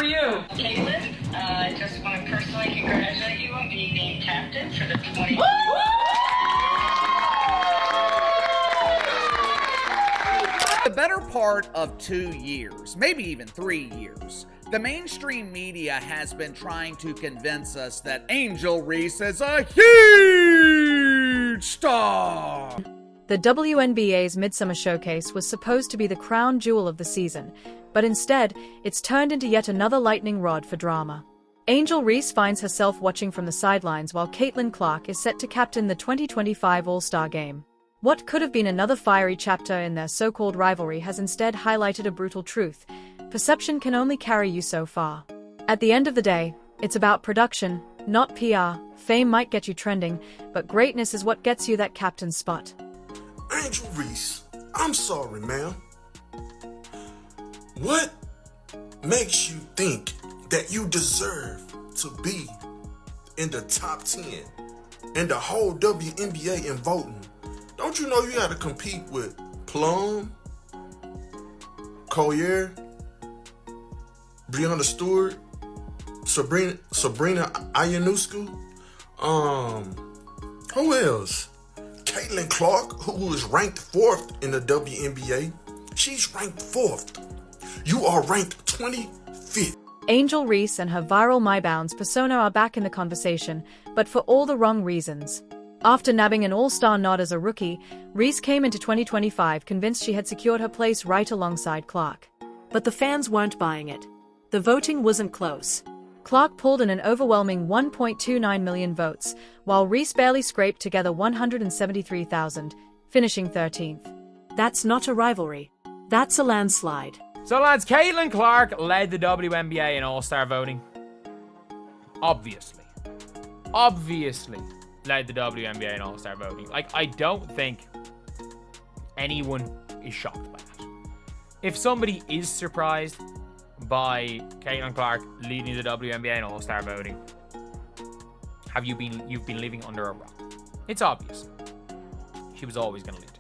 you? Caitlin, I just want to personally congratulate you on being named captain for the 20. The better part of 2 years, maybe even 3 years, the mainstream media has been trying to convince us that Angel Reese is a huge star. The WNBA's Midsummer Showcase was supposed to be the crown jewel of the season, but instead, it's turned into yet another lightning rod for drama. Angel Reese finds herself watching from the sidelines while Caitlin Clark is set to captain the 2025 All-Star Game. What could have been another fiery chapter in their so-called rivalry has instead highlighted a brutal truth. Perception can only carry you so far. At the end of the day, it's about production, not PR. Fame might get you trending, but greatness is what gets you that captain's spot. Angel Reese, I'm sorry, ma'am. What makes you think that you deserve to be in the top 10 in the whole WNBA in voting? Don't you know you got to compete with Plum, Collier, Breanna Stewart, Sabrina Ionescu, who else? Caitlin Clark, who is ranked 4th in the WNBA. She's ranked 4th. You are ranked 25th. Angel Reese and her viral MyBounds persona are back in the conversation, but for all the wrong reasons. After nabbing an all-star nod as a rookie, Reese came into 2025 convinced she had secured her place right alongside Clark. But the fans weren't buying it. The voting wasn't close. Clark pulled in an overwhelming 1.29 million votes, while Reese barely scraped together 173,000, finishing 13th. That's not a rivalry. That's a landslide. So lads, Caitlin Clark led the WNBA in All-Star voting. Obviously led the WNBA in All-Star voting. Like, I don't think anyone is shocked by that. If somebody is surprised by Caitlin Clark leading the WNBA in All-Star voting, you've been living under a rock. It's obvious. She was always going to lead.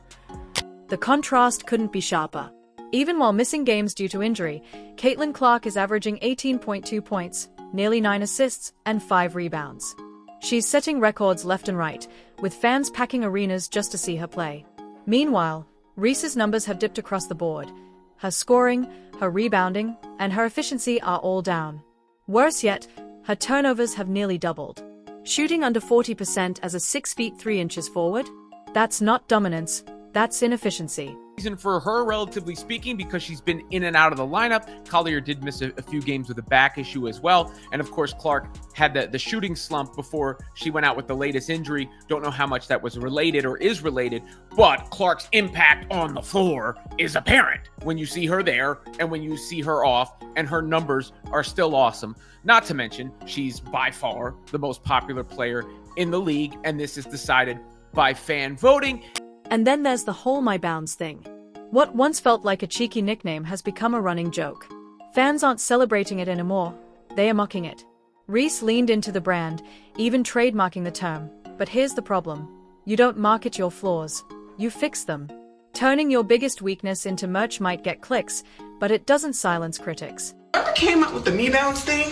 The contrast couldn't be sharper. Even while missing games due to injury, Caitlin Clark is averaging 18.2 points, nearly 9 assists, and 5 rebounds. She's setting records left and right, with fans packing arenas just to see her play. Meanwhile, Reese's numbers have dipped across the board. Her scoring, her rebounding, and her efficiency are all down. Worse yet, her turnovers have nearly doubled. Shooting under 40% as a 6 feet 3 inches forward? That's not dominance, that's inefficiency. Reason for her, relatively speaking, because she's been in and out of the lineup. Collier did miss a few games with a back issue as well. And of course, Clark had the shooting slump before she went out with the latest injury. Don't know how much that was related or is related, but Clark's impact on the floor is apparent when you see her there and when you see her off, and her numbers are still awesome. Not to mention, she's by far the most popular player in the league, and this is decided by fan voting. And then there's the whole MyBounds thing. What once felt like a cheeky nickname has become a running joke. Fans aren't celebrating it anymore, they are mocking it. Reese leaned into the brand, even trademarking the term. But here's the problem. You don't market your flaws, you fix them. Turning your biggest weakness into merch might get clicks, but it doesn't silence critics. Whoever came up with the MyBounds thing,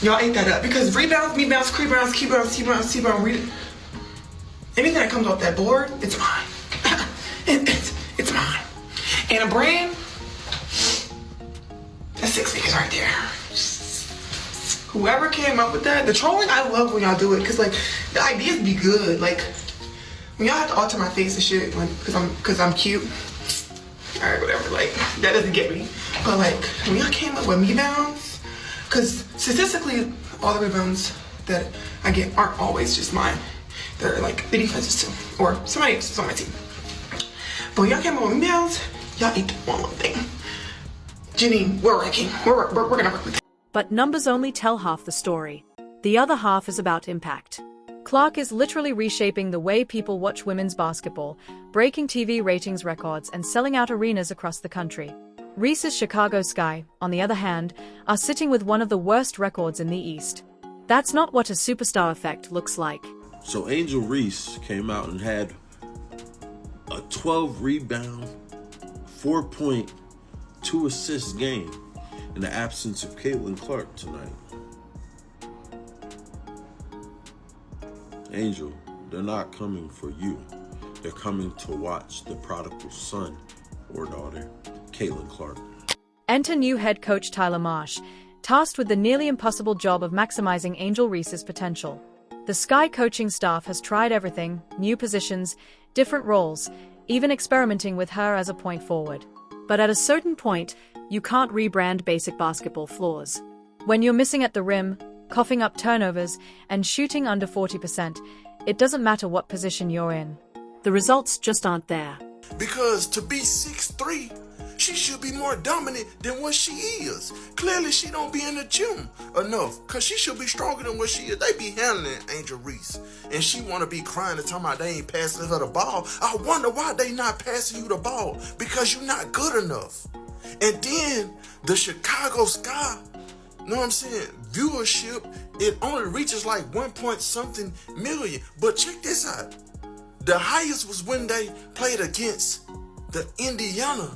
y'all ate that up. Because rebounds, MyBounds, rebounds, keybounds, T-bounds, T-bounds, anything that comes off that board, it's mine. It's mine. And a brand, that's 6 figures right there. Whoever came up with that, the trolling, I love when y'all do it, because like the ideas be good. Like when y'all have to alter my face and shit, like because I'm cute. All right, whatever. Like that doesn't get me. But like when y'all came up with MyBounds, because statistically, all the rebounds that I get aren't always just mine. They're like the defenses too, or somebody else's on my team. But when y'all came up with MyBounds, y'all ate one little thing. Janine, we're ranking. We're gonna work with it. But numbers only tell half the story. The other half is about impact. Clark is literally reshaping the way people watch women's basketball, breaking TV ratings records and selling out arenas across the country. Reese's Chicago Sky, on the other hand, are sitting with one of the worst records in the East. That's not what a superstar effect looks like. So Angel Reese came out and had a 12 rebound, 4.2 assist game. in the absence of Caitlin Clark tonight. Angel, they're not coming for you. They're coming to watch the prodigal son or daughter, Caitlin Clark. Enter new head coach Tyler Marsh, tasked with the nearly impossible job of maximizing Angel Reese's potential. The Sky coaching staff has tried everything, new positions, different roles, even experimenting with her as a point forward. But at a certain point, you can't rebrand basic basketball flaws. When you're missing at the rim, coughing up turnovers, and shooting under 40%, it doesn't matter what position you're in. The results just aren't there. Because to be 6'3", she should be more dominant than what she is. Clearly, she don't be in the gym enough, because she should be stronger than what she is. They be handling Angel Reese, and she want to be crying and talking about they ain't passing her the ball. I wonder why they not passing you the ball, because you're not good enough. And then the Chicago Sky, you know what I'm saying, viewership, it only reaches like 1 point something million. But check this out. The highest was when they played against the Indiana.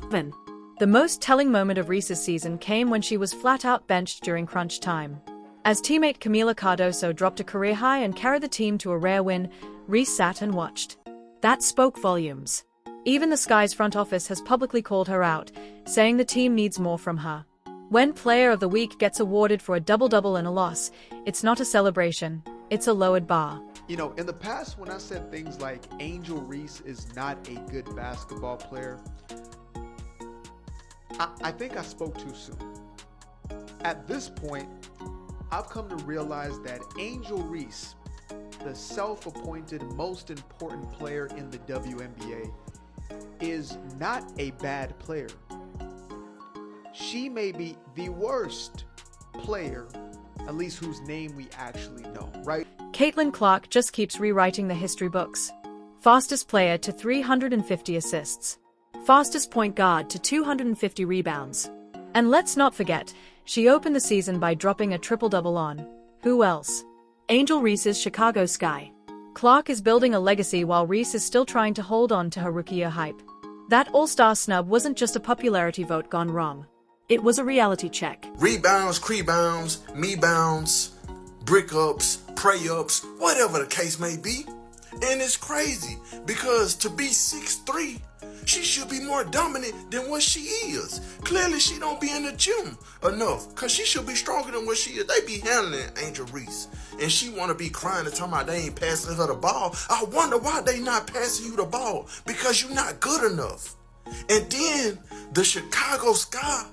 The most telling moment of Reese's season came when she was flat out benched during crunch time. As teammate Camila Cardoso dropped a career high and carried the team to a rare win, Reese sat and watched. That spoke volumes. Even the Sky's front office has publicly called her out, saying the team needs more from her. When Player of the Week gets awarded for a double-double and a loss, it's not a celebration, it's a lowered bar. You know, in the past when I said things like Angel Reese is not a good basketball player, I think I spoke too soon. At this point, I've come to realize that Angel Reese, the self-appointed most important player in the WNBA, is not a bad player. She may be the worst player, at least whose name we actually know, right? Caitlin Clark just keeps rewriting the history books. Fastest player to 350 assists. Fastest point guard to 250 rebounds. And let's not forget, she opened the season by dropping a triple-double on, who else? Angel Reese's Chicago Sky. Clark is building a legacy while Reese is still trying to hold on to her rookie year hype. That All-Star snub wasn't just a popularity vote gone wrong. It was a reality check. Rebounds, crebounds, me-bounds, brick-ups, pray-ups, whatever the case may be. And it's crazy, because to be 6'3", she should be more dominant than what she is. Clearly, she don't be in the gym enough, because she should be stronger than what she is. They be handling Angel Reese, and she want to be crying and talking about they ain't passing her the ball. I wonder why they not passing you the ball, because you're not good enough. And then the Chicago Sky,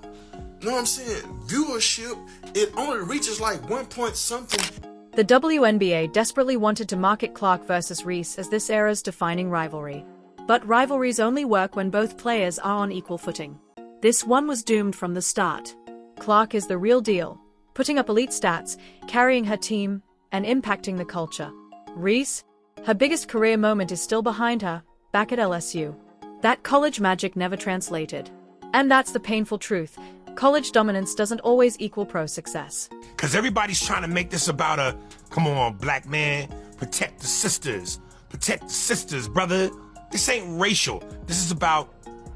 you know what I'm saying, viewership, it only reaches like 1 point something. The WNBA desperately wanted to market Clark versus Reese as this era's defining rivalry. But rivalries only work when both players are on equal footing. This one was doomed from the start. Clark is the real deal, putting up elite stats, carrying her team, and impacting the culture. Reese, her biggest career moment is still behind her, back at LSU. That college magic never translated. And that's the painful truth. College dominance doesn't always equal pro success. Because everybody's trying to make this about a, come on, black man, protect the sisters. Protect the sisters, brother. This ain't racial. This is about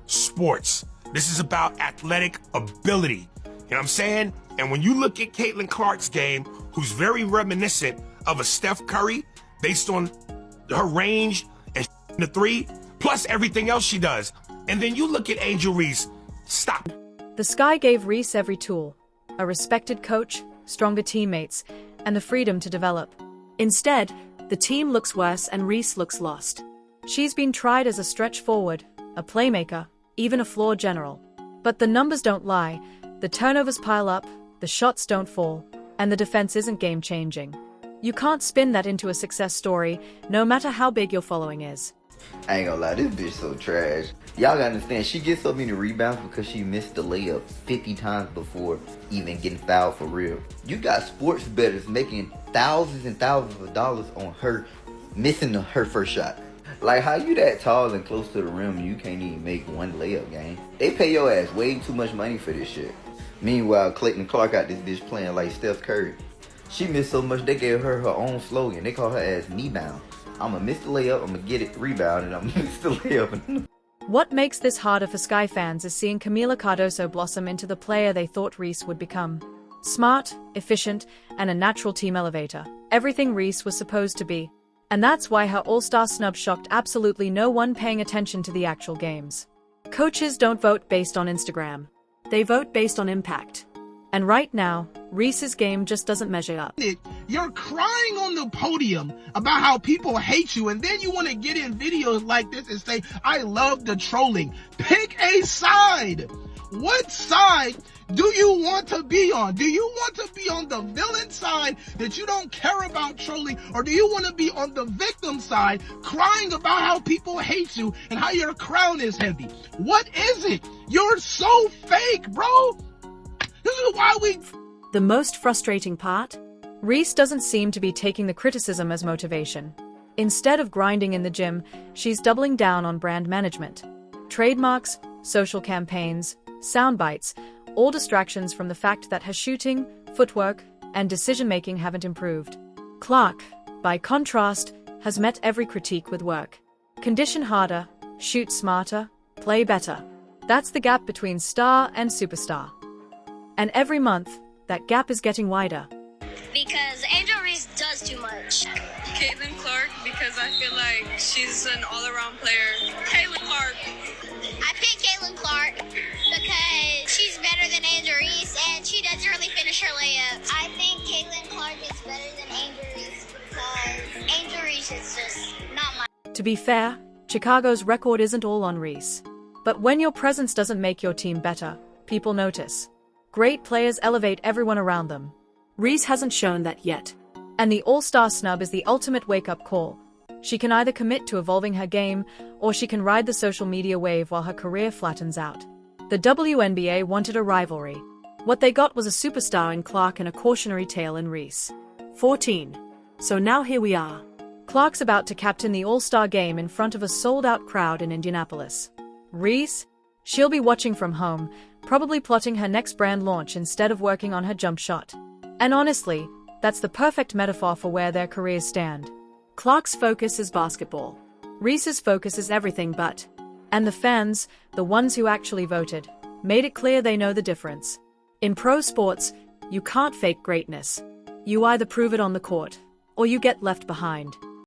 sports. This is about athletic ability. You know what I'm saying? And when you look at Caitlin Clark's game, who's very reminiscent of a Steph Curry, based on her range and the three, plus everything else she does. And then you look at Angel Reese. Stop. The Sky gave Reese every tool, a respected coach, stronger teammates, and the freedom to develop. Instead, the team looks worse and Reese looks lost. She's been tried as a stretch forward, a playmaker, even a floor general. But the numbers don't lie, the turnovers pile up, the shots don't fall, and the defense isn't game-changing. You can't spin that into a success story, no matter how big your following is. I ain't gonna lie, this bitch so trash. Y'all gotta understand, she gets so many rebounds because she missed the layup 50 times before even getting fouled for real. You got sports bettors making thousands and thousands of dollars on her missing her first shot. Like, how you that tall and close to the rim and you can't even make one layup, gang? They pay your ass way too much money for this shit. Meanwhile, Caitlin Clark got this bitch playing like Steph Curry. She missed so much they gave her own slogan. They call her ass me bound. I'ma miss the layup, I'ma get it, rebound, and I'ma miss the layup. What makes this harder for Sky fans is seeing Camila Cardoso blossom into the player they thought Reese would become. Smart, efficient, and a natural team elevator. Everything Reese was supposed to be. And that's why her All-Star snub shocked absolutely no one paying attention to the actual games. Coaches don't vote based on Instagram. They vote based on impact. And right now, Reese's game just doesn't measure up. You're crying on the podium about how people hate you, and then you want to get in videos like this and say, I love the trolling. Pick a side. What side do you want to be on? Do you want to be on the villain side that you don't care about trolling? Or do you want to be on the victim side crying about how people hate you and how your crown is heavy? What is it? You're so fake, bro. This is why The most frustrating part? Reese doesn't seem to be taking the criticism as motivation. Instead of grinding in the gym, she's doubling down on brand management. Trademarks, social campaigns, sound bites, all distractions from the fact that her shooting, footwork, and decision-making haven't improved. Clark, by contrast, has met every critique with work. Condition harder, shoot smarter, play better. That's the gap between star and superstar. And every month, that gap is getting wider. Because Angel Reese does too much. Caitlin Clark, because I feel like she's an all-around player. Caitlin Clark. I picked Caitlin Clark because she's better than Angel Reese and she doesn't really finish her layups. I think Caitlin Clark is better than Angel Reese because Angel Reese is just not my... To be fair, Chicago's record isn't all on Reese. But when your presence doesn't make your team better, people notice. Great players elevate everyone around them. Reese hasn't shown that yet. And the All-Star snub is the ultimate wake-up call. She can either commit to evolving her game, or she can ride the social media wave while her career flattens out. The WNBA wanted a rivalry. What they got was a superstar in Clark and a cautionary tale in Reese. 14. So now here we are. Clark's about to captain the All-Star game in front of a sold-out crowd in Indianapolis. Reese? She'll be watching from home, probably plotting her next brand launch instead of working on her jump shot. And honestly, that's the perfect metaphor for where their careers stand. Clark's focus is basketball. Reese's focus is everything but. And the fans, the ones who actually voted, made it clear they know the difference. In pro sports, you can't fake greatness. You either prove it on the court, or you get left behind.